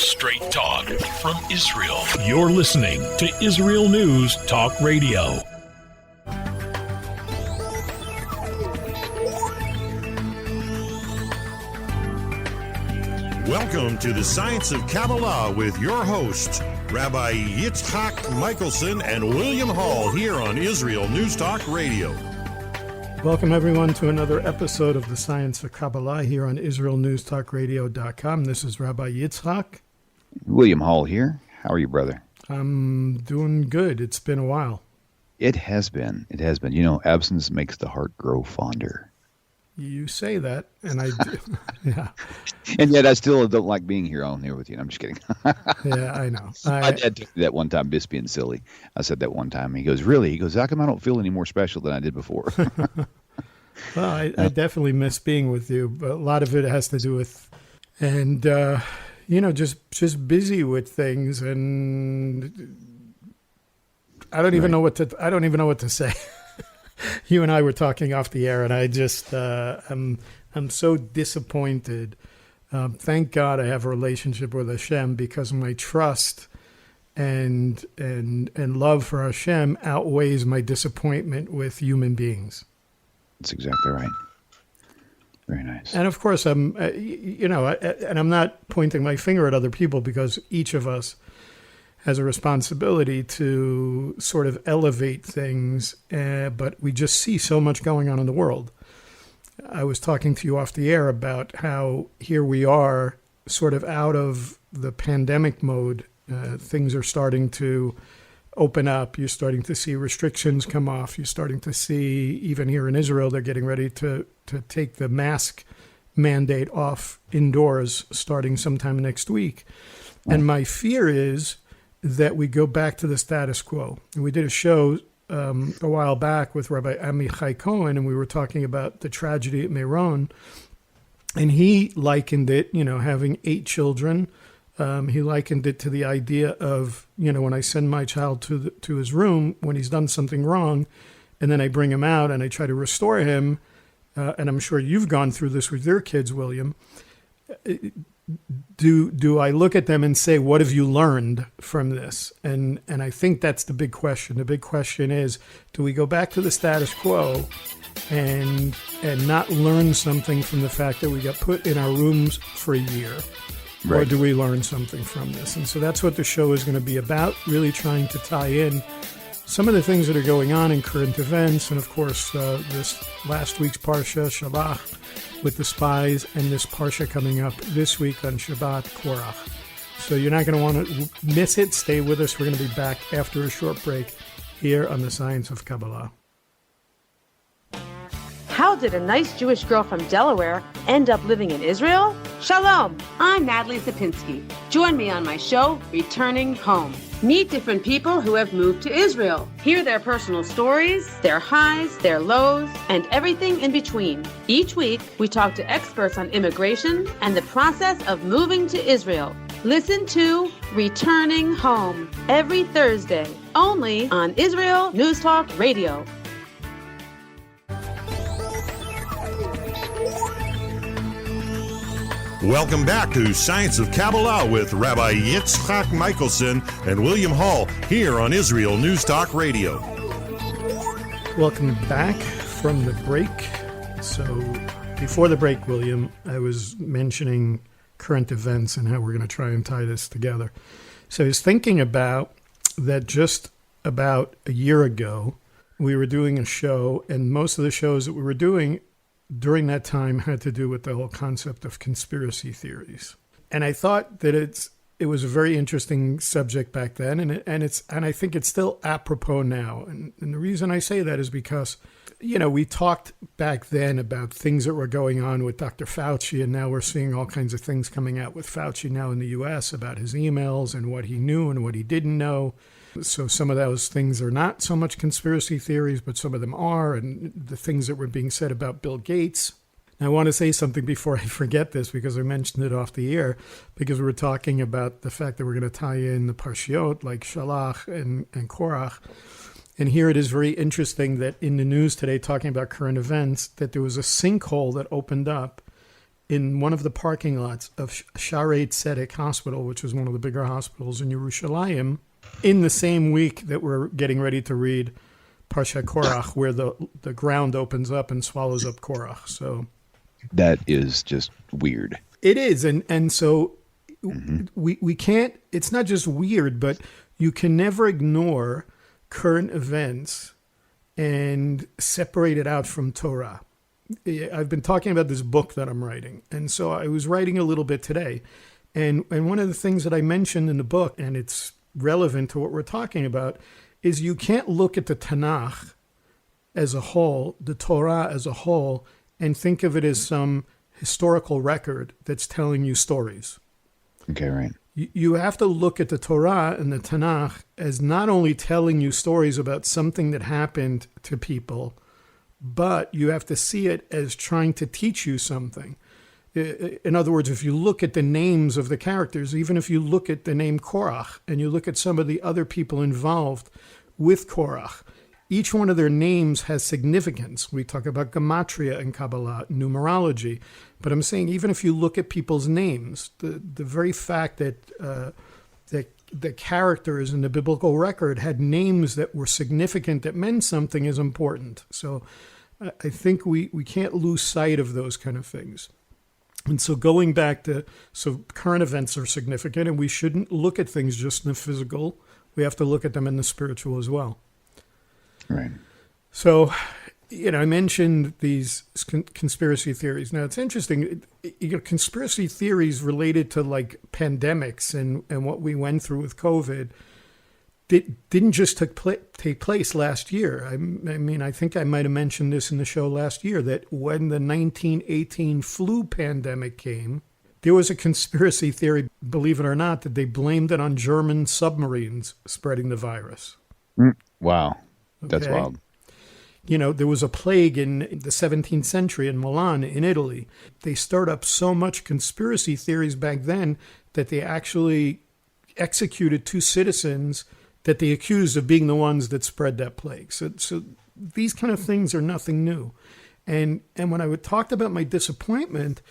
Straight talk from Israel. You're listening to Israel News Talk Radio. Welcome to the Science of Kabbalah with your hosts, Rabbi Yitzhak Michelson and William Hall, here on Israel News Talk Radio. Welcome, everyone, to another episode of the Science of Kabbalah here on IsraelNewsTalkRadio.com. This is Rabbi Yitzhak. William Hall here. How are you, brother? I'm doing good. It's been a while. It has been. It has been. You know, absence makes the heart grow fonder. You say that, and I do. Yeah. And yet I still don't like being here on here with you. I'm just kidding. Yeah, I know. My dad told me that one time, just being silly. I said that one time. He goes, really? He goes, how come I don't feel any more special than I did before? Well, I definitely miss being with you, but a lot of it has to do with, and, just busy with things, and I don't even know what to say. You and I were talking off the air, and I just, I'm so disappointed. Thank God I have a relationship with Hashem, because my trust and love for Hashem outweighs my disappointment with human beings. That's exactly right. Very nice. And of course, and I'm not pointing my finger at other people, because each of us has a responsibility to sort of elevate things, but we just see so much going on in the world. I was talking to you off the air about how here we are sort of out of the pandemic mode. Things are starting to open up. You're starting to see restrictions come off. You're starting to see, even here in Israel, they're getting ready to take the mask mandate off indoors starting sometime next week. And my fear is that we go back to the status quo. And we did a show a while back with Rabbi Amichai Cohen, and we were talking about the tragedy at Meron. And he likened it, having 8 children. He likened it to the idea of, when I send my child to his room when he's done something wrong, and then I bring him out and I try to restore him. And I'm sure you've gone through this with your kids, William. Do I look at them and say, what have you learned from this? And I think that's the big question. The big question is, do we go back to the status quo and not learn something from the fact that we got put in our rooms for a year? Right. Or do we learn something from this? And so that's what the show is going to be about, really trying to tie in some of the things that are going on in current events. And of course, this last week's Parsha, Shalach, with the spies, and this Parsha coming up this week on Shabbat, Korach. So you're not going to want to miss it. Stay with us. We're going to be back after a short break here on the Science of Kabbalah. How did a nice Jewish girl from Delaware end up living in Israel? Shalom, I'm Natalie Sapinski. Join me on my show, Returning Home. Meet different people who have moved to Israel. Hear their personal stories, their highs, their lows, and everything in between. Each week, we talk to experts on immigration and the process of moving to Israel. Listen to Returning Home every Thursday, only on Israel News Talk Radio. Welcome back to Science of Kabbalah with Rabbi Yitzhak Michelson and William Hall, here on Israel News Talk Radio. Welcome back from the break. So before the break, William, I was mentioning current events and how we're going to try and tie this together. So I was thinking about that just about a year ago, we were doing a show, and most of the shows that we were doing during that time had to do with the whole concept of conspiracy theories. And I thought that it was a very interesting subject back then, and I think it's still apropos now. And the reason I say that is because, we talked back then about things that were going on with Dr. Fauci, and now we're seeing all kinds of things coming out with Fauci now in the U.S. about his emails and what he knew and what he didn't know. So some of those things are not so much conspiracy theories, but some of them are, and the things that were being said about Bill Gates. Now, I want to say something before I forget this, because I mentioned it off the air, because we were talking about the fact that we're going to tie in the Parshiot, like Shalach and Korach. And here it is very interesting that in the news today, talking about current events, that there was a sinkhole that opened up in one of the parking lots of Shaare Tzedek Hospital, which is one of the bigger hospitals in Yerushalayim, in the same week that we're getting ready to read Parsha Korach, where the ground opens up and swallows up Korach. So that is just weird. It is, and so we can't. It's not just weird, but you can never ignore current events and separate it out from Torah. I've been talking about this book that I'm writing, and so I was writing a little bit today, and one of the things that I mentioned in the book, and it's relevant to what we're talking about, is you can't look at the Tanakh as a whole, the Torah as a whole, and think of it as some historical record that's telling you stories. Okay, right. You have to look at the Torah and the Tanakh as not only telling you stories about something that happened to people, but you have to see it as trying to teach you something. In other words, if you look at the names of the characters, even if you look at the name Korach and you look at some of the other people involved with Korach, each one of their names has significance. We talk about gematria in Kabbalah, numerology. But I'm saying even if you look at people's names, the very fact that the characters in the biblical record had names that were significant, that meant something, is important. So I think we can't lose sight of those kind of things. And so going back to, so current events are significant, and we shouldn't look at things just in the physical. We have to look at them in the spiritual as well. Right. So, I mentioned these conspiracy theories. Now, it's interesting, conspiracy theories related to like pandemics and what we went through with COVID didn't just take place last year. I mean, I think I might have mentioned this in the show last year, that when the 1918 flu pandemic came, there was a conspiracy theory, believe it or not, that they blamed it on German submarines spreading the virus. Wow. That's Okay. wild. There was a plague in the 17th century in Milan, in Italy. They stirred up so much conspiracy theories back then that they actually executed 2 citizens that they accused of being the ones that spread that plague. So these kind of things are nothing new. And when I talked about my disappointment,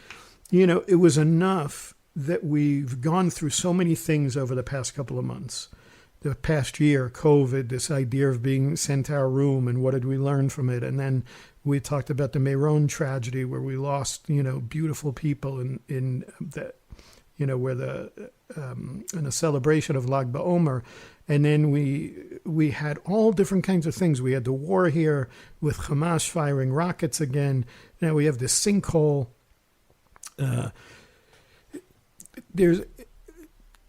it was enough that we've gone through so many things over the past couple of months. The past year, COVID, this idea of being sent to our room and what did we learn from it. And then we talked about the Meron tragedy where we lost, beautiful people in the, where in a celebration of Lag BaOmer. And then we had all different kinds of things. We had the war here with Hamas firing rockets again. Now we have this sinkhole. There's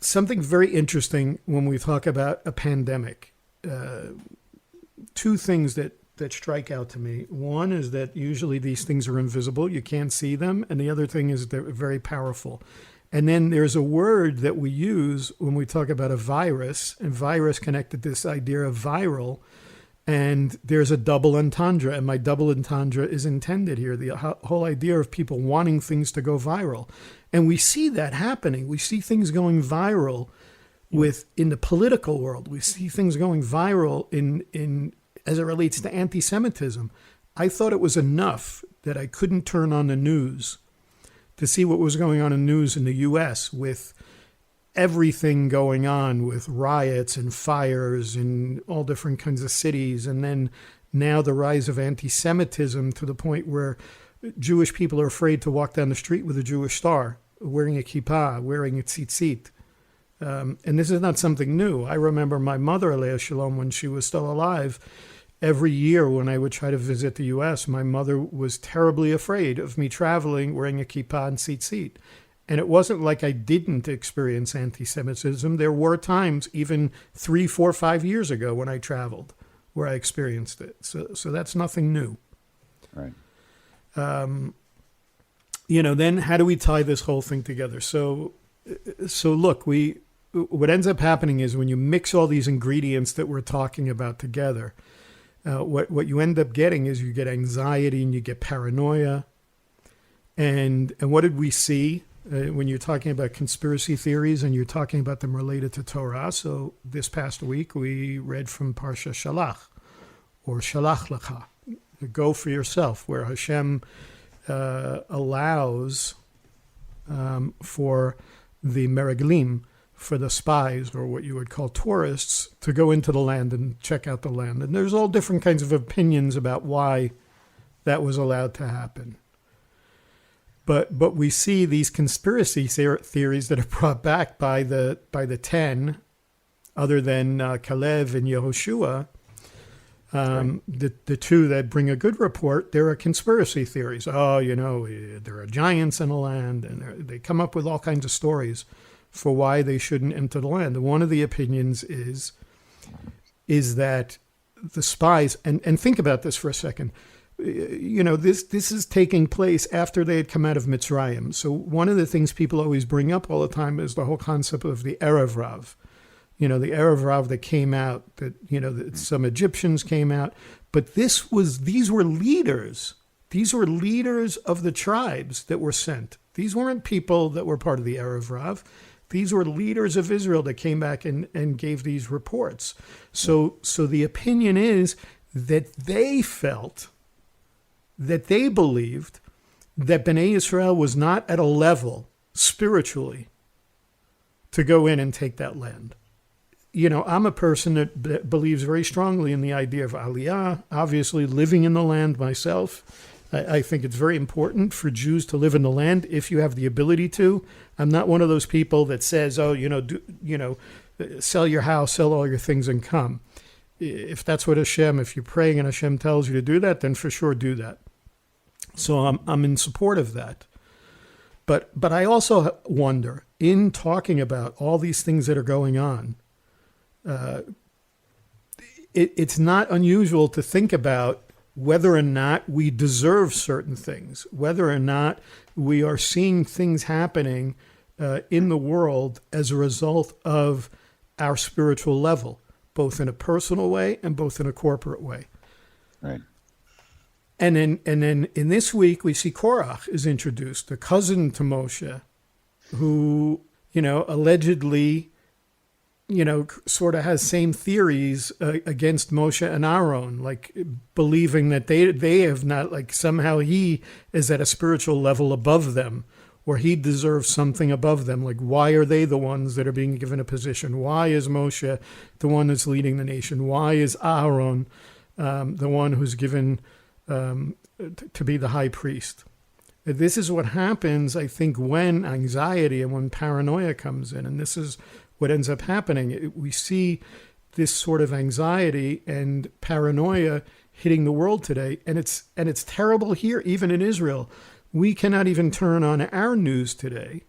something very interesting when we talk about a pandemic. 2 things that strike out to me. One is that usually these things are invisible. You can't see them. And the other thing is they're very powerful. And then there's a word that we use when we talk about a virus, and virus connected to this idea of viral. And there's a double entendre, and my double entendre is intended here. The whole idea of people wanting things to go viral. And we see that happening. We see things going viral in the political world. We see things going viral in as it relates to anti-Semitism. I thought it was enough that I couldn't turn on the news to see what was going on in news in the U.S. with everything going on with riots and fires in all different kinds of cities. And then now the rise of anti-Semitism to the point where Jewish people are afraid to walk down the street with a Jewish star, wearing a kippah, wearing a tzitzit. And this is not something new. I remember my mother, Alea Shalom, when she was still alive, every year when I would try to visit the U.S., my mother was terribly afraid of me traveling wearing a kippah and tzitzit. And it wasn't like I didn't experience anti-Semitism. There were times, even 3, 4, 5 years ago when I traveled, where I experienced it. So that's nothing new. Right. Then how do we tie this whole thing together? So look, what ends up happening is when you mix all these ingredients that we're talking about together, what you end up getting is you get anxiety and you get paranoia. And what did we see when you're talking about conspiracy theories and you're talking about them related to Torah? So this past week we read from Parsha Shalach, or Shalach Lecha, go for yourself, where Hashem allows for the meraglim, for the spies, or what you would call tourists, to go into the land and check out the land. And there's all different kinds of opinions about why that was allowed to happen. But we see these conspiracy theories that are brought back by the 10, other than Caleb and Yehoshua, the two that bring a good report. There are conspiracy theories. Oh, there are giants in the land, and they come up with all kinds of stories for why they shouldn't enter the land. And one of the opinions is that the spies, and think about this for a second. This is taking place after they had come out of Mitzrayim. So one of the things people always bring up all the time is the whole concept of the Erev Rav. The Erev Rav that came out, that some Egyptians came out. But these were leaders. These were leaders of the tribes that were sent. These weren't people that were part of the Erev Rav. These were leaders of Israel that came back and gave these reports. So the opinion is that they felt, that they believed that Bnei Israel was not at a level spiritually to go in and take that land. I'm a person that believes very strongly in the idea of Aliyah, obviously living in the land myself. I think it's very important for Jews to live in the land if you have the ability to. I'm not one of those people that says, sell your house, sell all your things and come. If that's what if you're praying and Hashem tells you to do that, then for sure do that. So I'm in support of that. But I also wonder, in talking about all these things that are going on, it's not unusual to think about whether or not we deserve certain things, whether or not we are seeing things happening in the world as a result of our spiritual level, both in a personal way and both in a corporate way. Right. And then in this week, we see Korach is introduced, a cousin to Moshe, who, allegedly, sort of has same theories against Moshe and Aaron, like believing that they have not, like somehow he is at a spiritual level above them, or he deserves something above them. Like, why are they the ones that are being given a position? Why is Moshe the one that's leading the nation? Why is Aaron the one who's given to be the high priest? This is what happens, I think, when anxiety and when paranoia comes in. And this is what ends up happening. We see this sort of anxiety and paranoia hitting the world today. And it's terrible here, even in Israel. We cannot even turn on our news today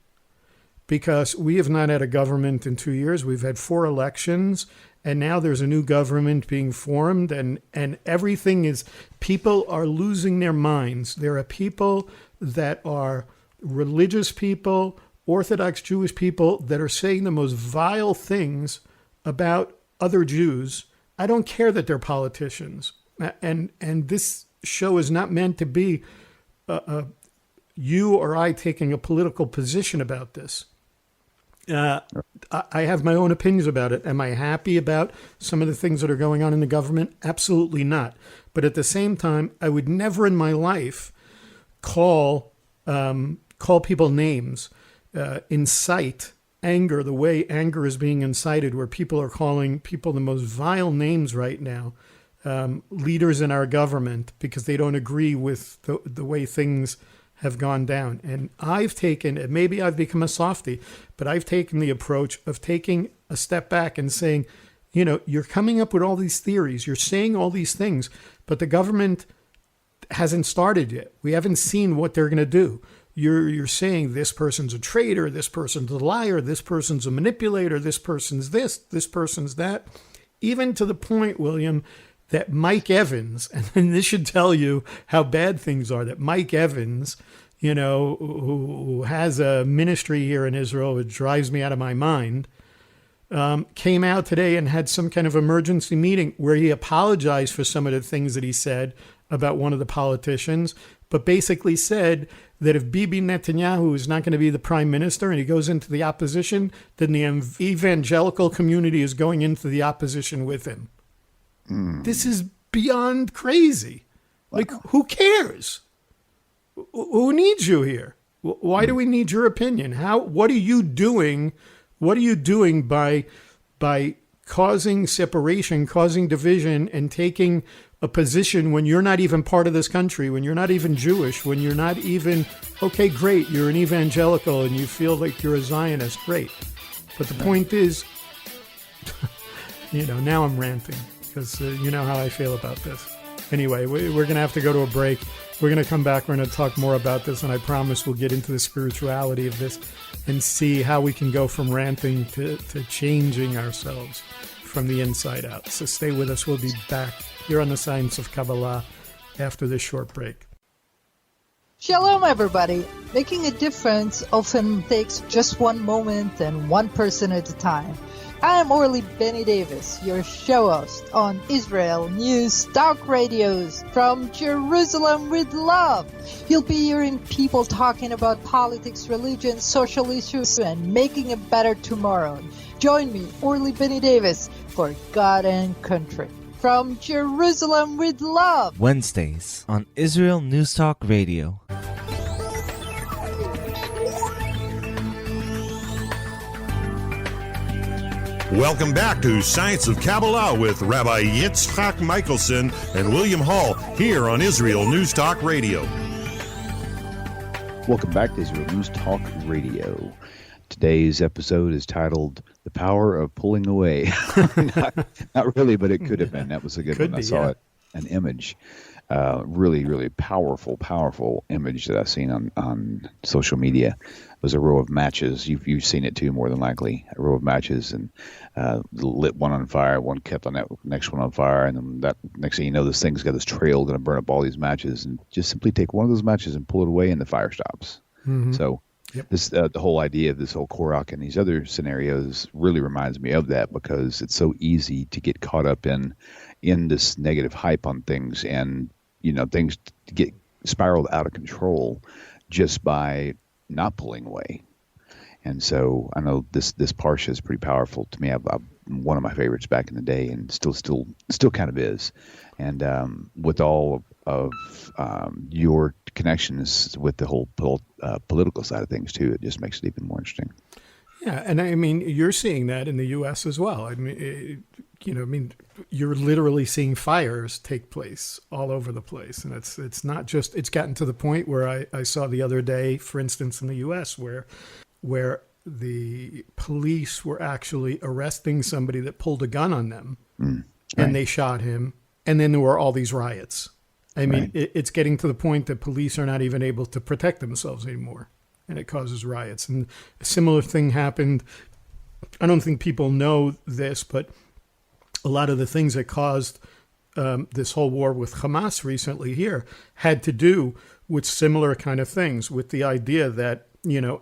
because we have not had a government in 2 years. We've had 4 elections, and now there's a new government being formed, and everything is, people are losing their minds. There are people that are religious people, Orthodox Jewish people, that are saying the most vile things about other Jews. I don't care that they're politicians. And this show is not meant to be you or I taking a political position about this. I have my own opinions about it. Am I happy about some of the things that are going on in the government? Absolutely not. But at the same time, I would never in my life call people names, incite anger the way anger is being incited, where people are calling people the most vile names right now, leaders in our government, because they don't agree with the way things have gone down. And I've taken, and maybe I've become a softie, but I've taken the approach of taking a step back and saying, you're coming up with all these theories, you're saying all these things, but the government hasn't started yet. We haven't seen what they're going to do. You're saying this person's a traitor, this person's a liar, this person's a manipulator, this person's this person's that, even to the point, William, that Mike Evans, and this should tell you how bad things are, that Mike Evans, who has a ministry here in Israel, which drives me out of my mind, came out today and had some kind of emergency meeting where he apologized for some of the things that he said about one of the politicians, but basically said that if Bibi Netanyahu is not going to be the prime minister and he goes into the opposition, then the evangelical community is going into the opposition with him. This is beyond crazy. Wow. Like, who cares? Who needs you here? Why do we need your opinion? What are you doing? What are you doing by causing separation, causing division, and taking a position when you're not even part of this country, when you're not even Jewish, when you're not even, okay, great, you're an evangelical and you feel like you're a Zionist, great. But the point is, now I'm ranting because you know how I feel about this. Anyway, we're going to have to go to a break. We're going to come back. We're going to talk more about this, and I promise we'll get into the spirituality of this and see how we can go from ranting to changing ourselves from the inside out. So stay with us. We'll be back here on the Science of Kabbalah after this short break. Shalom, everybody. Making a difference often takes just one moment and one person at a time. I'm Orly Benny Davis, your show host on Israel News Talk Radios from Jerusalem with love. You'll be hearing people talking about politics, religion, social issues, and making a better tomorrow. Join me, Orly Benny Davis, for God and Country. From Jerusalem with love. Wednesdays on Israel News Talk Radio. Welcome back to Science of Kabbalah with Rabbi Yitzhak Michelson and William Hall here on Israel News Talk Radio. Welcome back to Israel News Talk Radio. Today's episode is titled "The Power of Pulling Away." not really, but it could have been. That was a good one. I saw it, an image, really, really powerful image that I've seen on social media. It was a row of matches. You've seen it too, more than likely. A row of matches, and lit one on fire, one kept on that next one on fire, and then that next thing you know, this thing's got this trail going to burn up all these matches, and just simply take one of those matches and pull it away, and the fire stops. Mm-hmm. So. Yep. This the whole idea of this whole Korach and these other scenarios really reminds me of that, because it's so easy to get caught up in this negative hype on things, and things get spiraled out of control just by not pulling away. And so I know this parsha is pretty powerful to me. I've one of my favorites back in the day, and still kind of is. And with all of your connections with the whole political side of things too, it just makes it even more interesting. Yeah, and I mean, you're seeing that in the U.S. as well. I mean, you're literally seeing fires take place all over the place, and it's not just. It's gotten to the point where I saw the other day, for instance, in the U.S. where the police were actually arresting somebody that pulled a gun on them, and they shot him, and then there were all these riots. I mean, it's getting to the point that police are not even able to protect themselves anymore, and it causes riots. And a similar thing happened. I don't think people know this, but a lot of the things that caused this whole war with Hamas recently here had to do with similar kind of things, with the idea that,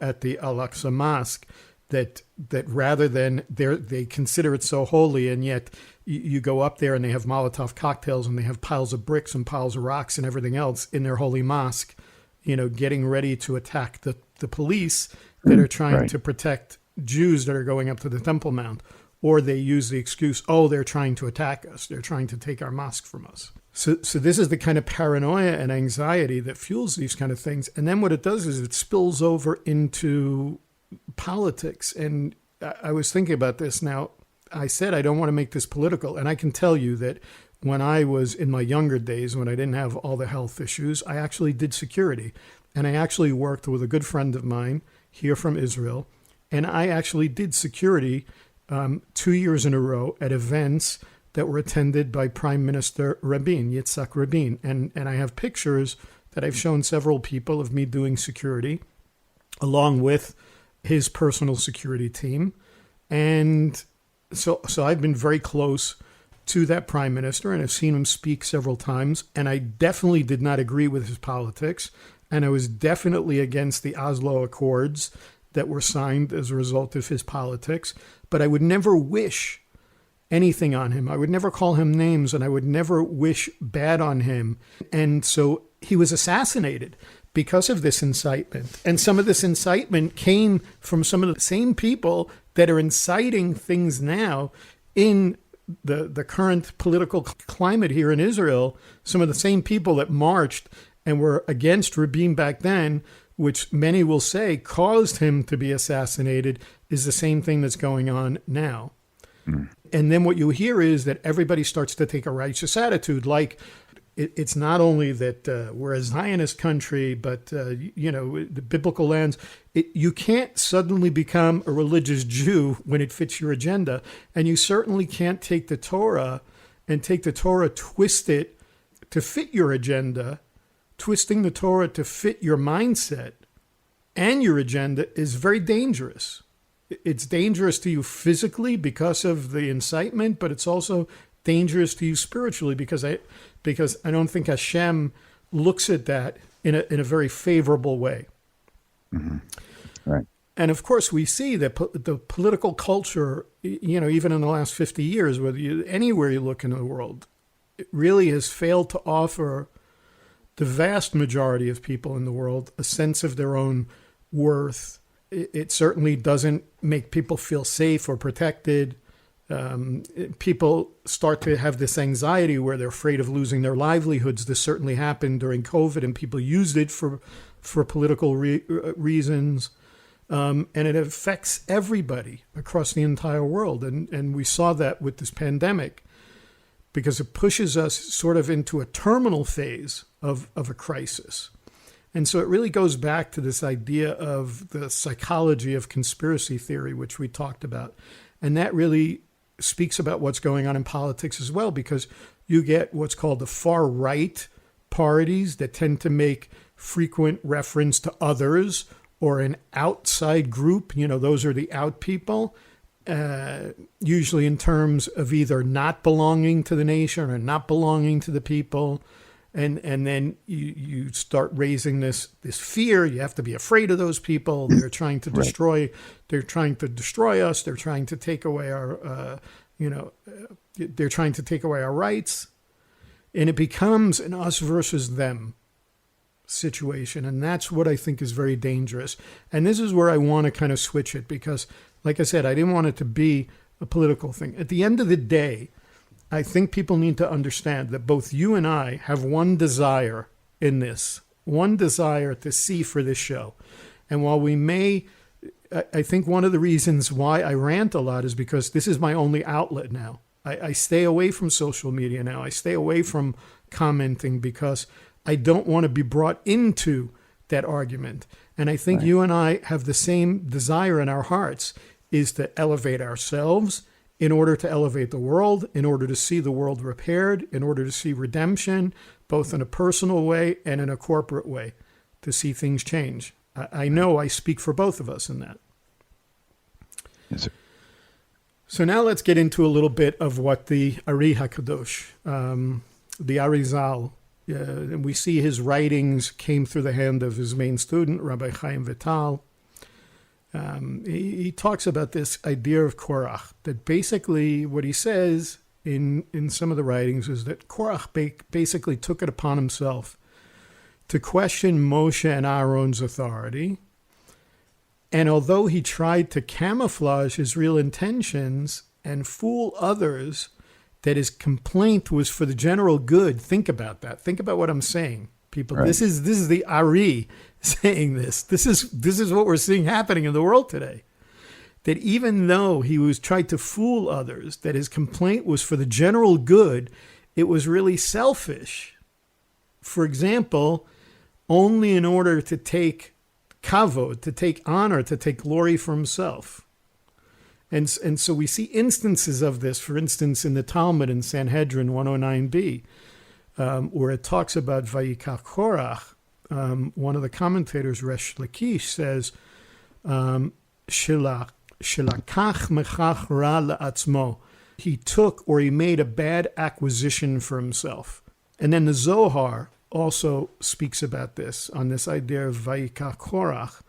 at the Al-Aqsa Mosque, that rather than they consider it so holy, and yet you go up there and they have Molotov cocktails and they have piles of bricks and piles of rocks and everything else in their holy mosque, getting ready to attack the police that are trying to protect Jews that are going up to the Temple Mount. Or they use the excuse, they're trying to attack us. They're trying to take our mosque from us. So this is the kind of paranoia and anxiety that fuels these kind of things. And then what it does is it spills over into politics. And I was thinking about this. Now, I said I don't want to make this political. And I can tell you that when I was in my younger days, when I didn't have all the health issues, I actually did security. And I actually worked with a good friend of mine here from Israel. And I actually did security 2 years in a row at events that were attended by Prime Minister Rabin, Yitzhak Rabin. And I have pictures that I've shown several people of me doing security along with his personal security team. And so I've been very close to that prime minister, and I've seen him speak several times. And I definitely did not agree with his politics. And I was definitely against the Oslo Accords that were signed as a result of his politics. But I would never wish anything on him. I would never call him names, and I would never wish bad on him. And so he was assassinated because of this incitement. And some of this incitement came from some of the same people that are inciting things now in the current political climate here in Israel. Some of the same people that marched and were against Rabin back then which many will say caused him to be assassinated, is the same thing that's going on now. And then what you hear is that everybody starts to take a righteous attitude, like it's not only that we're a Zionist country, but, the biblical lens. You can't suddenly become a religious Jew when it fits your agenda. And you certainly can't take the Torah and twist it to fit your agenda. Twisting the Torah to fit your mindset and your agenda is very dangerous. It's dangerous to you physically because of the incitement, but it's also dangerous to you spiritually because I don't think Hashem looks at that in a very favorable way. Mm-hmm. Right. And of course, we see that the political culture, even in the last 50 years, anywhere you look in the world, it really has failed to offer the vast majority of people in the world a sense of their own worth. It certainly doesn't make people feel safe or protected. People start to have this anxiety where they're afraid of losing their livelihoods. This certainly happened during COVID, and people used it for political reasons. And it affects everybody across the entire world. And we saw that with this pandemic, because it pushes us sort of into a terminal phase of a crisis. And so it really goes back to this idea of the psychology of conspiracy theory, which we talked about. And that really speaks about what's going on in politics as well, because you get what's called the far right parties that tend to make frequent reference to others or an outside group. Those are the out people, usually in terms of either not belonging to the nation or not belonging to the people. And then you start raising this fear. You have to be afraid of those people. They're trying to destroy. Right. They're trying to destroy us. They're trying to take away our, they're trying to take away our rights, and it becomes an us versus them situation. And that's what I think is very dangerous. And this is where I want to kind of switch it, because, like I said, I didn't want it to be a political thing. At the end of the day, I think people need to understand that both you and I have one desire in this, one desire to see for this show. And while I think one of the reasons why I rant a lot is because this is my only outlet now. I stay away from social media now. I stay away from commenting because I don't want to be brought into that argument. And I think you and I have the same desire in our hearts, is to elevate ourselves in order to elevate the world, in order to see the world repaired, in order to see redemption, both in a personal way and in a corporate way, to see things change. I know I speak for both of us in that. Yes, sir. So now let's get into a little bit of what the Ari HaKadosh, the Arizal, and we see his writings came through the hand of his main student, Rabbi Chaim Vital. He talks about this idea of Korach, that basically what he says in some of the writings is that Korach basically took it upon himself to question Moshe and Aaron's authority. And although he tried to camouflage his real intentions and fool others that his complaint was for the general good, think about that. Think about what I'm saying, people. Right. This is the Ari saying this. This is what we're seeing happening in the world today. That even though he was trying to fool others, that his complaint was for the general good, it was really selfish. For example, only in order to take kavod, to take honor, to take glory for himself. And so we see instances of this, for instance, in the Talmud in Sanhedrin 109b, where it talks about Vayikach Korach. One of the commentators, Resh Lakish, says, Shelakach mechach ra la'atzmo. He took or he made a bad acquisition for himself. And then the Zohar also speaks about this, on this idea of Vayikach Korach,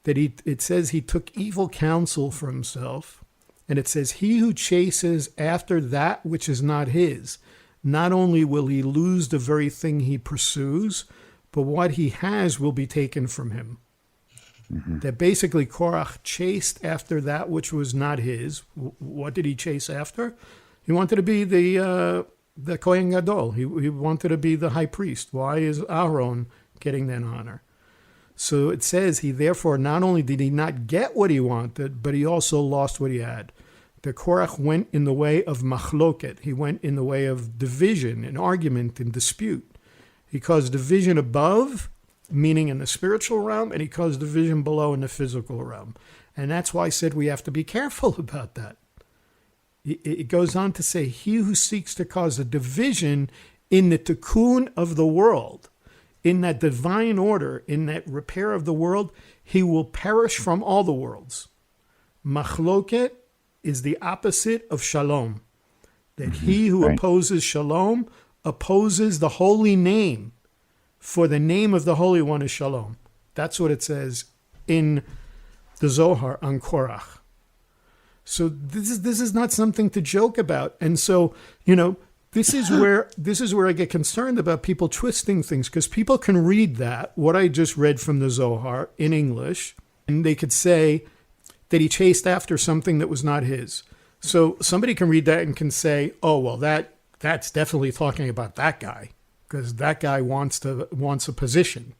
that it says he took evil counsel for himself. And it says, he who chases after that which is not his, not only will he lose the very thing he pursues, but what he has will be taken from him. Mm-hmm. That basically Korach chased after that which was not his. What did he chase after? He wanted to be the Kohen Gadol. He wanted to be the high priest. Why is Aaron getting that honor? So it says he therefore not only did he not get what he wanted, but he also lost what he had. The Korach went in the way of machloket. He went in the way of division and argument and dispute. He caused division above, meaning in the spiritual realm, and he caused division below in the physical realm. And that's why I said we have to be careful about that. It goes on to say, he who seeks to cause a division in the tikkun of the world, in that divine order, in that repair of the world, he will perish from all the worlds. Machloket is the opposite of shalom. That he who opposes shalom opposes the holy name, for the name of the Holy One is shalom. That's what it says in the Zohar on Korach. So this is not something to joke about. And so, this is where I get concerned about people twisting things, because people can read what I just read from the Zohar in English, and they could say that he chased after something that was not his. So somebody can read that and can say, oh, well, that's definitely talking about that guy, because that guy wants a position.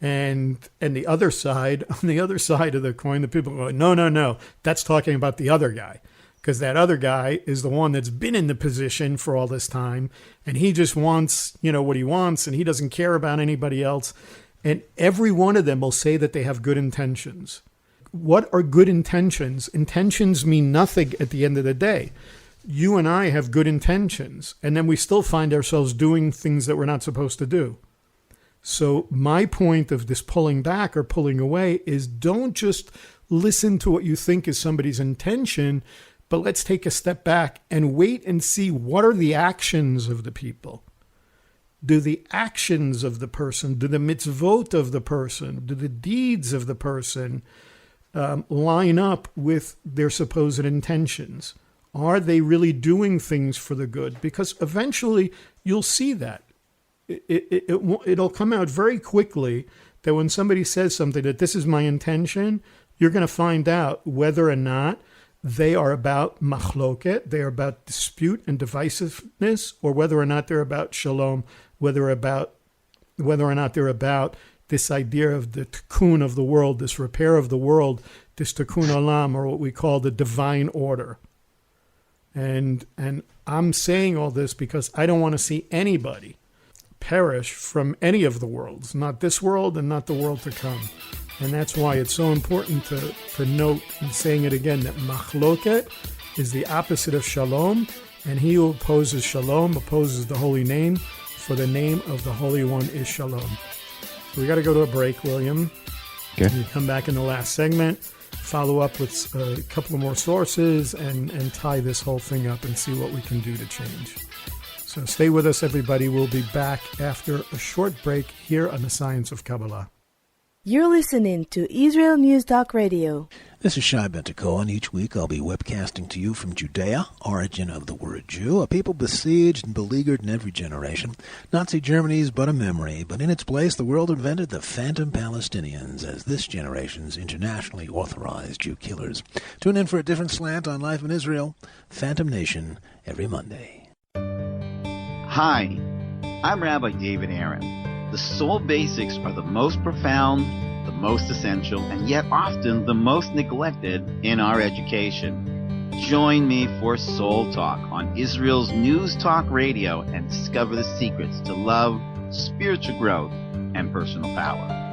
And the other side, on the other side of the coin, the people go, no, that's talking about the other guy. Because that other guy is the one that's been in the position for all this time, and he just wants, what he wants, and he doesn't care about anybody else. And every one of them will say that they have good intentions. What are good intentions? Intentions mean nothing at the end of the day. You and I have good intentions, and then we still find ourselves doing things that we're not supposed to do. So my point of this pulling back or pulling away is, don't just listen to what you think is somebody's intention, but let's take a step back and wait and see, what are the actions of the people? Do the actions of the person, do the mitzvot of the person, do the deeds of the person line up with their supposed intentions? Are they really doing things for the good? Because eventually you'll see that. It'll come out very quickly that when somebody says something that this is my intention, you're going to find out whether or not they are about machloket, they are about dispute and divisiveness, or whether or not they're about shalom, whether or not they're about this idea of the tikkun of the world, this repair of the world, this tikkun olam, or what we call the divine order. And I'm saying all this because I don't want to see anybody perish from any of the worlds, not this world and not the world to come. And that's why it's so important to note, and saying it again, that machloket is the opposite of shalom, and he who opposes shalom opposes the holy name, for the name of the Holy One is shalom. So we got to go to a break, William. Okay. We come back in the last segment, follow up with a couple of more sources, and tie this whole thing up and see what we can do to change. So stay with us, everybody. We'll be back after a short break here on the Science of Kabbalah. You're listening to Israel News Talk Radio. This is Shai Bentako, and each week I'll be webcasting to you from Judea, origin of the word Jew, a people besieged and beleaguered in every generation. Nazi Germany's but a memory, but in its place the world invented the phantom Palestinians as this generation's internationally authorized Jew killers. Tune in for a different slant on life in Israel, Phantom Nation, every Monday. Hi, I'm Rabbi David Aaron. The soul basics are the most profound, the most essential, and yet often the most neglected in our education. Join me for Soul Talk on Israel's News Talk Radio and discover the secrets to love, spiritual growth, and personal power.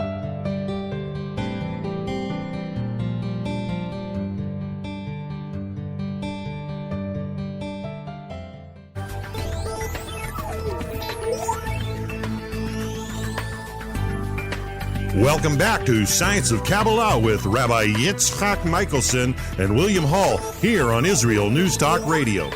Welcome back to Science of Kabbalah with Rabbi Yitzchak Michelson and William Hall here on Israel News Talk Radio.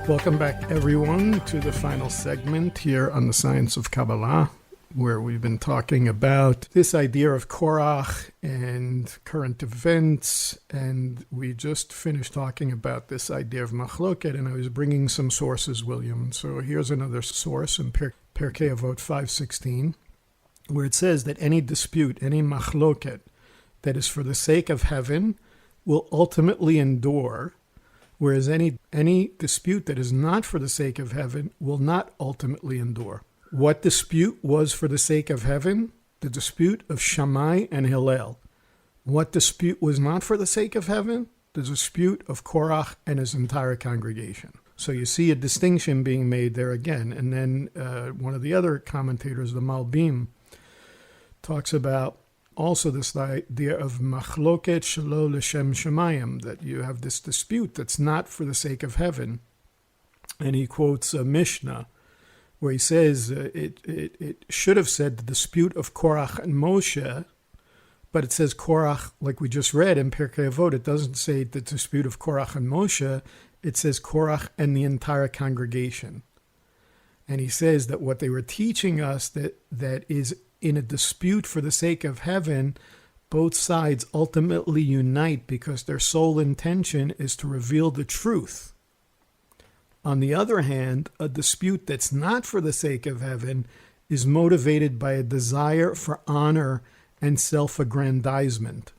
Welcome back, everyone, to the final segment here on the Science of Kabbalah, where we've been talking about this idea of Korach and current events, and we just finished talking about this idea of machloket, and I was bringing some sources, William. So here's another source in Pirkei Avot 5:16. Where it says that any dispute, any machloket, that is for the sake of heaven will ultimately endure, whereas any dispute that is not for the sake of heaven will not ultimately endure. What dispute was for the sake of heaven? The dispute of Shammai and Hillel. What dispute was not for the sake of heaven? The dispute of Korach and his entire congregation. So you see a distinction being made there again. And then one of the other commentators, the Malbim, talks about also this idea of machloket shelo l'shem shemayim, that you have this dispute that's not for the sake of heaven. And he quotes a Mishnah where he says it should have said the dispute of Korach and Moshe, but it says Korach, like we just read in Pirkei Avot. It doesn't say the dispute of Korach and Moshe. It says Korach and the entire congregation. And he says that what they were teaching us, that is in a dispute for the sake of heaven, both sides ultimately unite because their sole intention is to reveal the truth. On the other hand, a dispute that's not for the sake of heaven is motivated by a desire for honor and self-aggrandizement.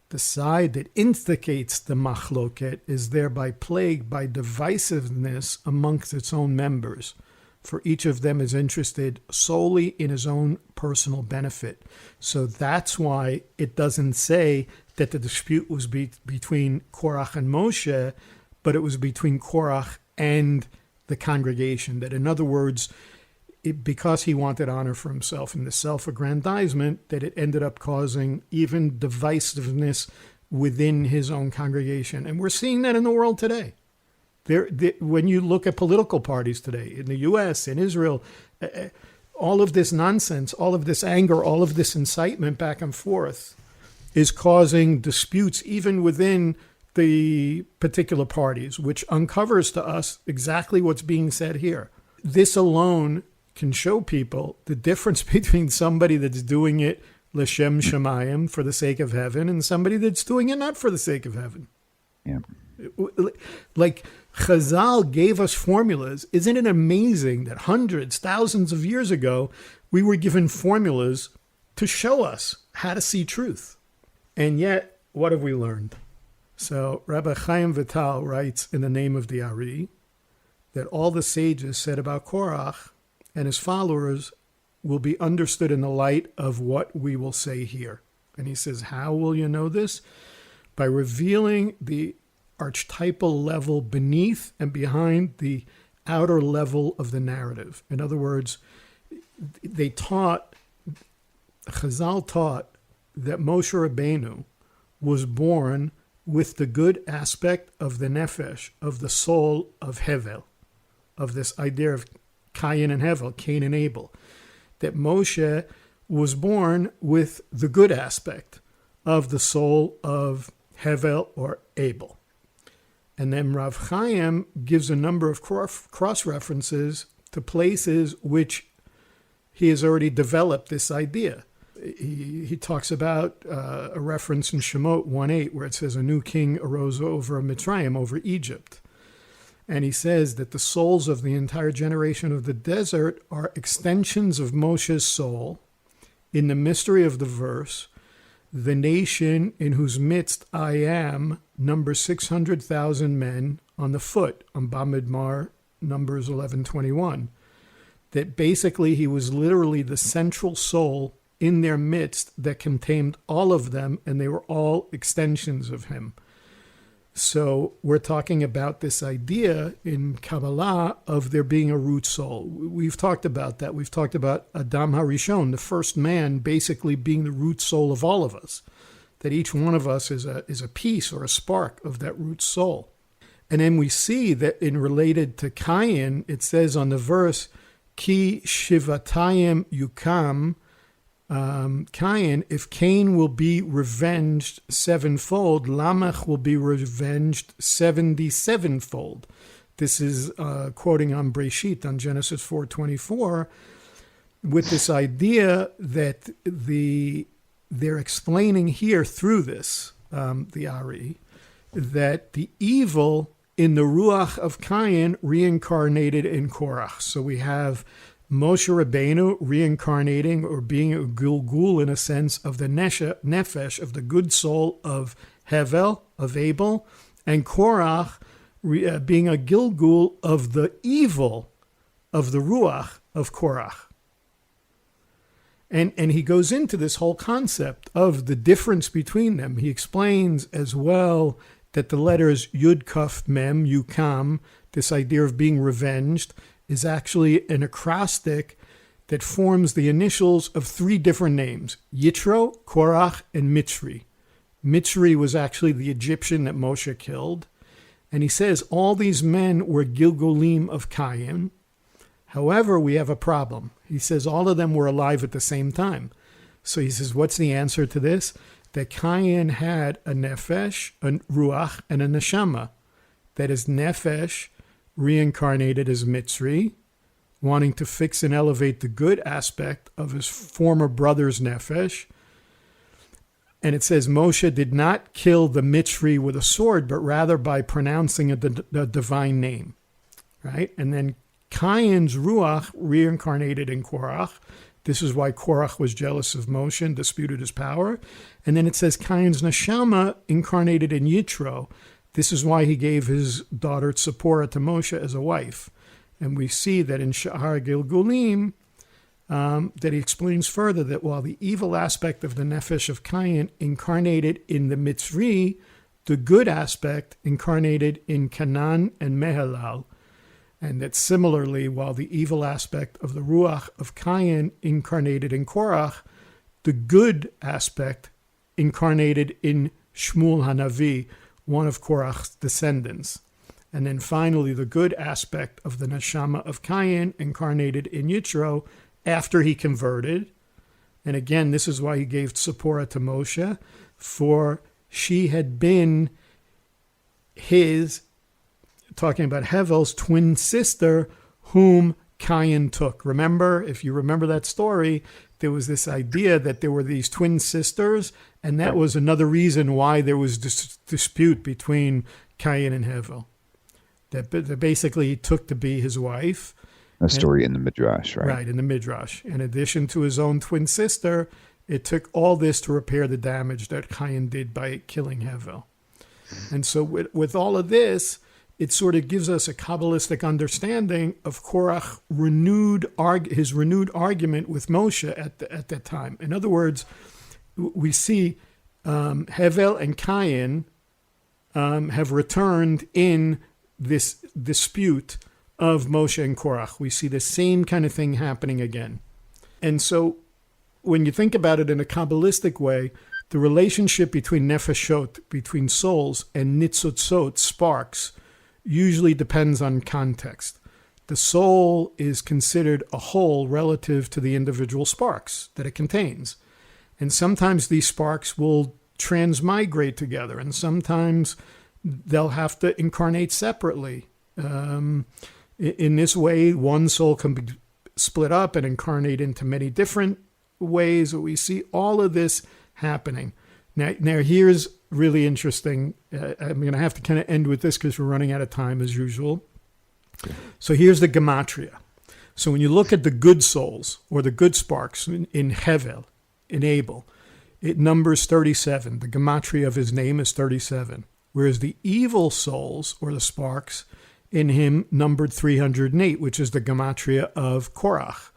The side that instigates the machloket is thereby plagued by divisiveness amongst its own members, for each of them is interested solely in his own personal benefit. So that's why it doesn't say that the dispute was between Korach and Moshe, but it was between Korach and the congregation. That, in other words, because he wanted honor for himself and the self-aggrandizement, that it ended up causing even divisiveness within his own congregation. And we're seeing that in the world today. When you look at political parties today, in the U.S., in Israel, all of this nonsense, all of this anger, all of this incitement back and forth is causing disputes even within the particular parties, which uncovers to us exactly what's being said here. This alone can show people the difference between somebody that's doing it l'shem shemayim, for the sake of heaven, and somebody that's doing it not for the sake of heaven. Yeah. Like Chazal gave us formulas. Isn't it amazing that hundreds, thousands of years ago, we were given formulas to show us how to see truth? And yet, what have we learned? So Rabbi Chaim Vital writes in the name of the Ari that all the sages said about Korach and his followers will be understood in the light of what we will say here. And he says, how will you know this? By revealing the archetypal level beneath and behind the outer level of the narrative. In other words, Chazal taught that Moshe Rabbeinu was born with the good aspect of the nefesh, of the soul of Hevel, of this idea of Cain and Hevel, Cain and Abel. That Moshe was born with the good aspect of the soul of Hevel or Abel. And then Rav Chaim gives a number of cross-references to places which he has already developed this idea. He talks about a reference in Shemot 1:8 where it says a new king arose over Mitzrayim, over Egypt. And he says that the souls of the entire generation of the desert are extensions of Moshe's soul. In the mystery of the verse, the nation in whose midst I am numbers 600,000 men on the foot, on Bamidbar, Numbers 11:21. That basically he was literally the central soul in their midst that contained all of them, and they were all extensions of him. So we're talking about this idea in Kabbalah of there being a root soul. We've talked about that. We've talked about Adam HaRishon, the first man, basically being the root soul of all of us. That each one of us is a piece or a spark of that root soul. And then we see that in related to Cain, it says on the verse, Ki Shivatayim Yukam, Cain, if Cain will be revenged sevenfold, Lamech will be revenged 77-fold. This is quoting on Breshit, on Genesis 4:24, with this idea that they're explaining here through this, the Ari, that the evil in the Ruach of Cain reincarnated in Korach. So we have Moshe Rabbeinu reincarnating or being a Gilgul in a sense of the nefesh, of the good soul of Hevel, of Abel, and Korach being a Gilgul of the evil of the Ruach of Korach. And he goes into this whole concept of the difference between them. He explains as well that the letters Yud Kaf Mem, Yukam, this idea of being revenged, is actually an acrostic that forms the initials of three different names: Yitro, Korach, and Mitzri. Mitzri was actually the Egyptian that Moshe killed. And he says all these men were Gilgolim of Cain. However, we have a problem. He says all of them were alive at the same time. So he says, what's the answer to this? That Cain had a nefesh, a ruach, and a neshama. That is, nefesh reincarnated as Mitzri, wanting to fix and elevate the good aspect of his former brother's nefesh. And it says Moshe did not kill the Mitzri with a sword, but rather by pronouncing a divine name, right? And then Cain's ruach reincarnated in Korach. This is why Korach was jealous of Moshe and disputed his power. And then it says Cain's neshama incarnated in Yitro. This is why he gave his daughter Tzipporah to Moshe as a wife. And we see that in Sha'ar Gilgulim, that he explains further that while the evil aspect of the nefesh of Cain incarnated in the Mitzri, the good aspect incarnated in Canaan and Mehalal. And that similarly, while the evil aspect of the ruach of Cain incarnated in Korach, the good aspect incarnated in Shmuel Hanavi, one of Korach's descendants. And then finally, the good aspect of the neshama of Cain incarnated in Yitro after he converted. And again, this is why he gave Tzipporah to Moshe, for she had been his, talking about Hevel's twin sister, whom Cain took. Remember, if you remember that story, there was this idea that there were these twin sisters, and that was another reason why there was this dispute between Cain and Hevel. That basically he took to be his wife. A story in the Midrash, right? Right, in the Midrash. In addition to his own twin sister, it took all this to repair the damage that Cain did by killing Hevel. And so with all of this, it sort of gives us a Kabbalistic understanding of Korach his renewed argument with Moshe at that time. In other words, we see Hevel and Cain have returned in this dispute of Moshe and Korach. We see the same kind of thing happening again. And so when you think about it in a Kabbalistic way, the relationship between nefeshot, between souls, and nitzotzot, sparks, usually depends on context. The soul is considered a whole relative to the individual sparks that it contains. And sometimes these sparks will transmigrate together, and sometimes they'll have to incarnate separately. In this way, one soul can be split up and incarnate into many different ways. We see all of this happening. Now here's really interesting. I'm going to have to kind of end with this because we're running out of time as usual. So here's the gematria. So when you look at the good souls or the good sparks in Hevel, in Abel, it numbers 37. The gematria of his name is 37. Whereas the evil souls or the sparks in him numbered 308, which is the gematria of Korach.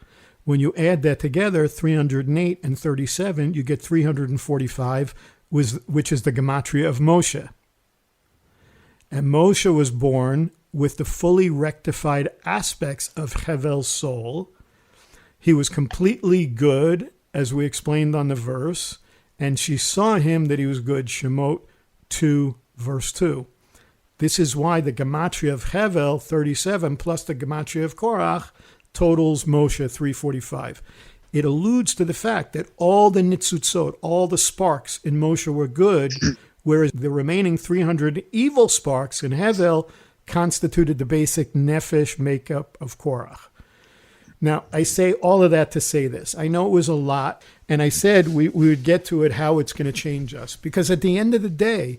When you add that together, 308 and 37, you get 345, which is the gematria of Moshe. And Moshe was born with the fully rectified aspects of Hevel's soul. He was completely good, as we explained on the verse, and she saw him that he was good, Shemot 2, verse 2. This is why the gematria of Hevel, 37, plus the gematria of Korach, totals Moshe, 345. It alludes to the fact that all the nitzutzot, all the sparks in Moshe were good, whereas the remaining 300 evil sparks in Hevel constituted the basic nefesh makeup of Korach. Now, I say all of that to say this. I know it was a lot, and I said we would get to it, how it's going to change us. Because at the end of the day,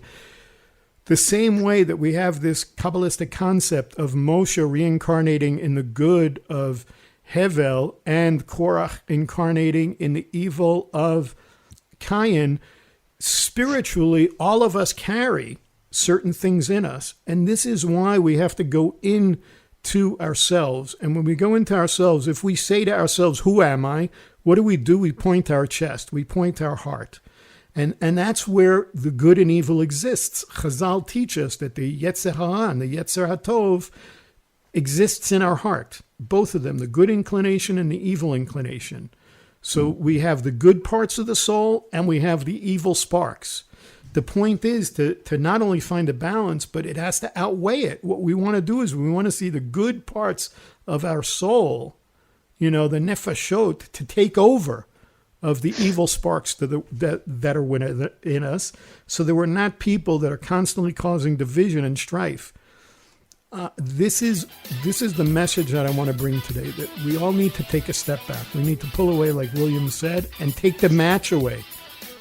the same way that we have this Kabbalistic concept of Moshe reincarnating in the good of Hevel and Korach incarnating in the evil of Cain, spiritually, all of us carry certain things in us. And this is why we have to go in to ourselves. And when we go into ourselves, if we say to ourselves, who am I? What do? We point our chest. We point our heart. And that's where the good and evil exists. Chazal teach us that the Yetzer Hara and the Yetzer HaTov exists in our heart. Both of them, the good inclination and the evil inclination. So we have the good parts of the soul and we have the evil sparks. The point is to not only find a balance, but it has to outweigh it. What we want to do is we want to see the good parts of our soul, the nefashot, to take over of the evil sparks that are in us, so that we're not people that are constantly causing division and strife. This is the message that I want to bring today, that we all need to take a step back. We need to pull away, like William said, and take the match away,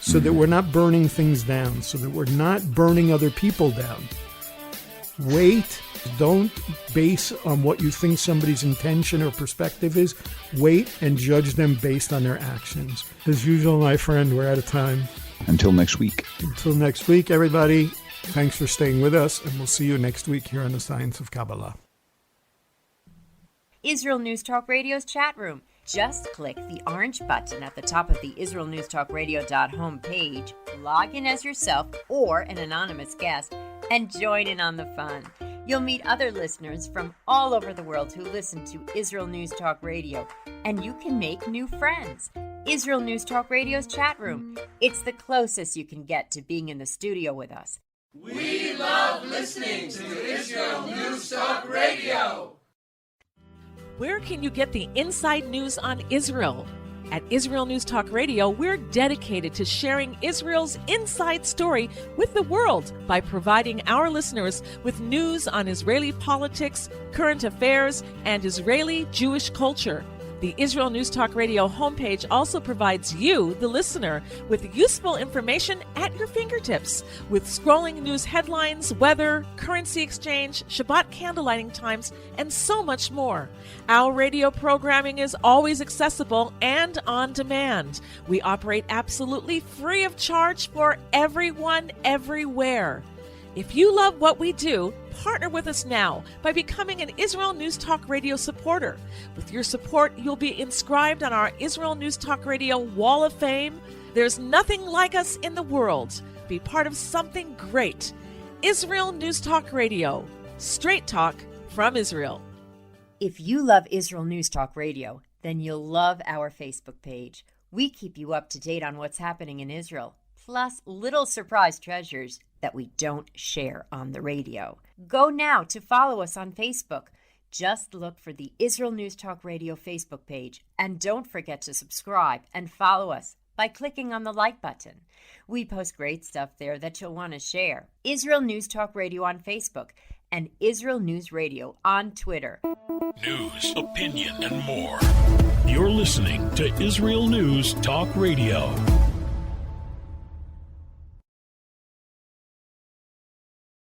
so that we're not burning things down, so that we're not burning other people down. Wait. Don't base on what you think somebody's intention or perspective is. Wait and judge them based on their actions. As usual, my friend, we're out of time. Until next week. Until next week, everybody. Thanks for staying with us, and we'll see you next week here on the Science of Kabbalah. Israel News Talk Radio's chat room. Just click the orange button at the top of the IsraelNewsTalkRadio.home page, log in as yourself or an anonymous guest, and join in on the fun. You'll meet other listeners from all over the world who listen to Israel News Talk Radio, and you can make new friends. Israel News Talk Radio's chat room. It's the closest you can get to being in the studio with us. We love listening to Israel News Talk Radio. Where can you get the inside news on Israel? At Israel News Talk Radio, we're dedicated to sharing Israel's inside story with the world by providing our listeners with news on Israeli politics, current affairs, and Israeli Jewish culture. The Israel News Talk Radio homepage also provides you, the listener, with useful information at your fingertips, with scrolling news headlines, weather, currency exchange, Shabbat candlelighting times, and so much more. Our radio programming is always accessible and on demand. We operate absolutely free of charge for everyone, everywhere. If you love what we do, partner with us now by becoming an Israel News Talk Radio supporter. With your support, you'll be inscribed on our Israel News Talk Radio Wall of Fame. There's nothing like us in the world. Be part of something great. Israel News Talk Radio. Straight talk from Israel. If you love Israel News Talk Radio, then you'll love our Facebook page. We keep you up to date on what's happening in Israel, plus little surprise treasures that we don't share on the radio. Go now to follow us on Facebook. Just look for the Israel News Talk Radio Facebook page, and don't forget to subscribe and follow us by clicking on the like button. We post great stuff there that you'll want to share. Israel News Talk Radio on Facebook and Israel News Radio on Twitter. News, opinion, and more. You're listening to Israel News Talk Radio.